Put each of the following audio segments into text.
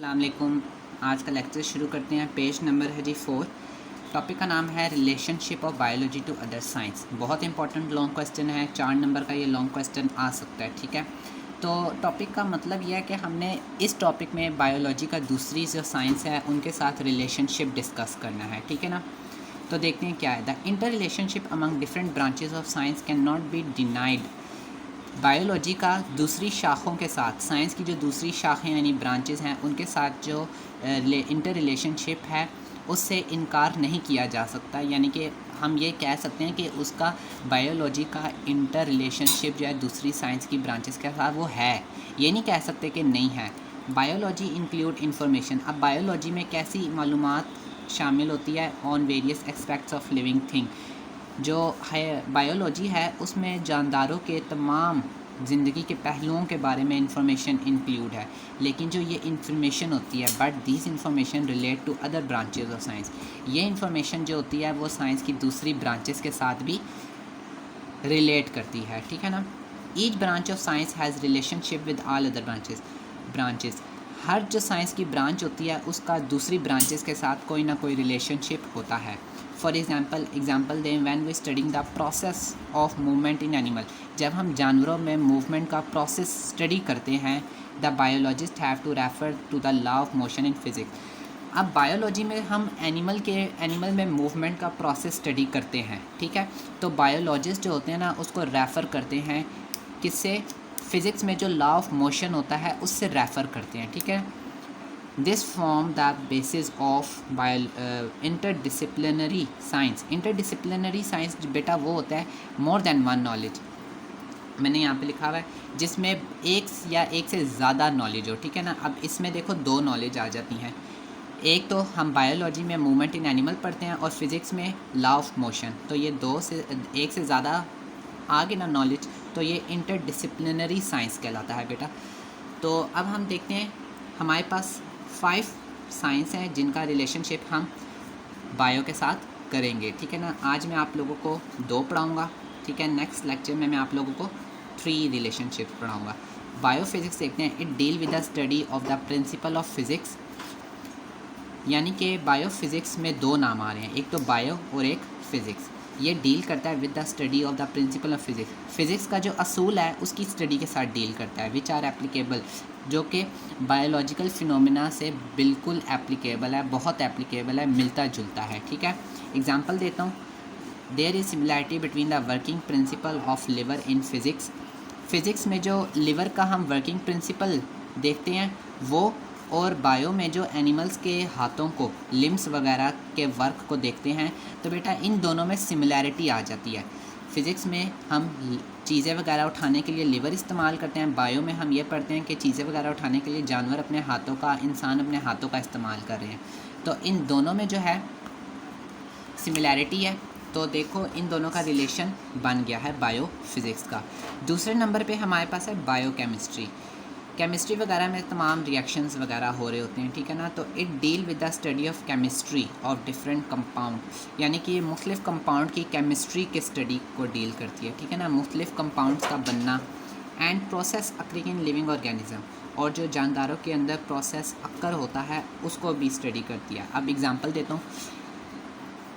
अस्सलाम वालेकुम। आज का लेक्चर शुरू करते हैं। पेज नंबर है जी 4। टॉपिक का नाम है relationship of biology to other science. बहुत इंपॉर्टेंट लॉन्ग क्वेश्चन है, 4 नंबर का ये लॉन्ग क्वेश्चन आ सकता है। ठीक है, तो टॉपिक का मतलब यह है कि हमने इस टॉपिक में बायोलॉजी का दूसरी जो साइंस है उनके साथ रिलेशनशिप डिस्कस करना है। ठीक है ना, तो देखते हैं क्या है। The inter relationship among different branches of science can not be denied. Biology का दूसरी शाखों के साथ, साइंस की जो दूसरी शाखें यानी ब्रांचेस हैं उनके साथ जो इंटर रिलेशनशिप है उससे इनकार नहीं किया जा सकता। यानी कि हम ये कह सकते हैं कि उसका बायोलॉजी का इंटर रिलेशनशिप जो है दूसरी साइंस की ब्रांचेस के साथ वो है, ये नहीं कह सकते कि नहीं है। Biology include information. अब बायोलॉजी में कैसी मालूमात शामिल होती है? On various aspects of living thing. जो है बायोलॉजी है उसमें जानदारों के तमाम ज़िंदगी के पहलुओं के बारे में इंफॉर्मेशन इंक्लूड है, लेकिन जो ये इंफॉर्मेशन होती है but this information relate to other branches of science. ये इंफॉर्मेशन जो होती है वो साइंस की दूसरी ब्रांचेस के साथ भी रिलेट करती है। ठीक है ना। Each branch of science has relationship with all other branches. हर जो साइंस की ब्रांच होती है उसका दूसरी ब्रांचेस के साथ कोई ना कोई रिलेशनशिप होता है। फॉर एग्ज़ाम्पल दें, when we studying the process of movement in animal. जब हम जानवरों में मूवमेंट का प्रोसेस स्टडी करते हैं, the biologist have to refer to the law of motion in physics. अब बायोलॉजी में हम एनिमल में मूवमेंट का प्रोसेस स्टडी करते हैं। ठीक है, तो बायोलॉजिस्ट जो होते हैं ना उसको रेफ़र करते हैं किससे? फ़िज़िक्स में जो लॉ ऑफ मोशन होता है उससे रेफ़र करते हैं। ठीक है, this form the basis of interdisciplinary science. Interdisciplinary science बेटा वो होता है मोर देन वन नॉलेज। मैंने यहाँ पे लिखा हुआ है जिसमें एक से ज़्यादा नॉलेज हो। ठीक है ना। अब इसमें देखो दो नॉलेज आ जाती हैं। एक तो हम बायोलॉजी में मूवमेंट इन एनिमल पढ़ते हैं और फिज़िक्स में लॉ ऑफ मोशन, तो ये एक से ज़्यादा आगे ना नॉलेज, तो ये इंटरडिसिप्लिनरी साइंस कहलाता है बेटा। तो अब हम देखते हैं हमारे पास 5 साइंस हैं जिनका रिलेशनशिप हम बायो के साथ करेंगे। ठीक है ना। आज मैं आप लोगों को 2 पढ़ाऊँगा। ठीक है, नेक्स्ट लेक्चर में मैं आप लोगों को 3 रिलेशनशिप पढ़ाऊँगा। बायोफिज़िक्स देखते हैं। It deal with the study of the principle of physics. यानी कि बायोफिज़िक्स में 2 नाम आ रहे हैं, एक तो बायो और एक फ़िज़िक्स। ये डील करता है with the study of the principle of physics. Physics का जो असूल है उसकी स्टडी के साथ डील करता है। विच आर एप्लीकेबल, जो कि बायोलॉजिकल फिनोमिना से बिल्कुल एप्लीकेबल है, बहुत एप्लीकेबल है, मिलता जुलता है। ठीक है, एग्जांपल देता हूँ। There is similarity between the working principle of lever in physics. Physics में जो लिवर का हम वर्किंग प्रिंसिपल देखते हैं वो, और बायो में जो एनिमल्स के हाथों को, लिम्स वगैरह के वर्क को देखते हैं, तो बेटा इन दोनों में सिमिलैरिटी आ जाती है। फ़िज़िक्स में हम चीज़ें वगैरह उठाने के लिए लिवर इस्तेमाल करते हैं, बायो में हम ये पढ़ते हैं कि चीज़ें वगैरह उठाने के लिए जानवर अपने हाथों का, इंसान अपने हाथों का इस्तेमाल कर रहे हैं। तो इन दोनों में जो है सिमिलैरिटी है। तो देखो इन दोनों का रिलेशन बन गया है बायो फिज़िक्स का। दूसरे नंबर पे हमारे पास है बायोकेमिस्ट्री। केमिस्ट्री वगैरह में तमाम रिएक्शंस वगैरह हो रहे होते हैं। ठीक है ना। तो it deal with the study of chemistry of different compound, यानी कि मुख्तलिफ़ कंपाउंड की केमिस्ट्री के स्टडी को डील करती है। ठीक है ना, मुख्तलिफ़ कंपाउंड्स का बनना and process occurring in living organism, और जो जानदारों के अंदर प्रोसेस अक्कर होता है उसको भी स्टडी करती है। अब एग्जांपल देता हूँ।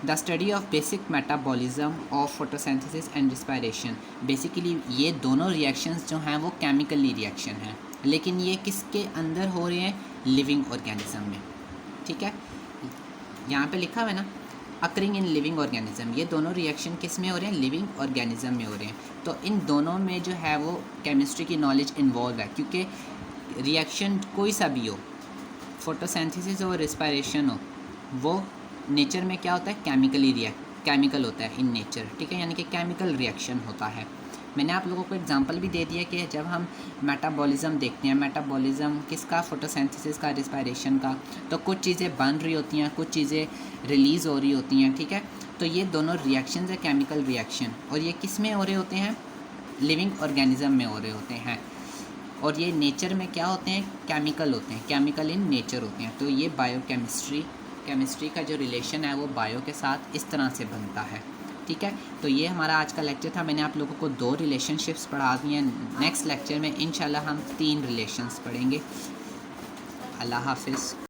The study of basic metabolism of photosynthesis and respiration. Basically ये दोनों रिएक्शंस जो हैं वो केमिकली रिएक्शन हैं, लेकिन ये किसके अंदर हो रहे हैं? लिविंग ऑर्गेनिज्म में। ठीक है, यहाँ पे लिखा हुआ है ना अकरिंग इन लिविंग ऑर्गेनिज्म। ये दोनों रिएक्शन किस में हो रहे हैं? लिविंग ऑर्गेनिज्म में हो रहे हैं। तो इन दोनों में जो है वो केमिस्ट्री की नॉलेज इन्वॉल्व है, क्योंकि रिएक्शन कोई सा भी हो, फोटोसिंथेसिस हो, रिस्पायरेशन हो, वो नेचर में क्या होता है? केमिकल होता है इन नेचर। ठीक है, यानी कि केमिकल रिएक्शन होता है। मैंने आप लोगों को एग्जांपल भी दे दिया कि जब हम मेटाबॉलिज्म देखते हैं, मेटाबॉलिज्म किसका? फोटोसिंथेसिस का, रिस्पायरेशन का। तो कुछ चीज़ें बन रही होती हैं, कुछ चीज़ें रिलीज़ हो रही होती हैं। ठीक है, तो ये दोनों रिएक्शंस है केमिकल रिएक्शन, और ये किस में हो रहे होते हैं? लिविंग ऑर्गेनिज्म में हो रहे होते हैं। और ये नेचर में क्या होते हैं? केमिकल होते हैं, केमिकल इन नेचर होते हैं। तो ये केमिस्ट्री का जो रिलेशन है वो बायो के साथ इस तरह से बनता है। ठीक है, तो ये हमारा आज का लेक्चर था। मैंने आप लोगों को 2 रिलेशनशिप्स पढ़ा दिए हैं। नेक्स्ट लेक्चर में इंशाल्लाह हम 3 रिलेशंस पढ़ेंगे। अल्लाह हाफिज़।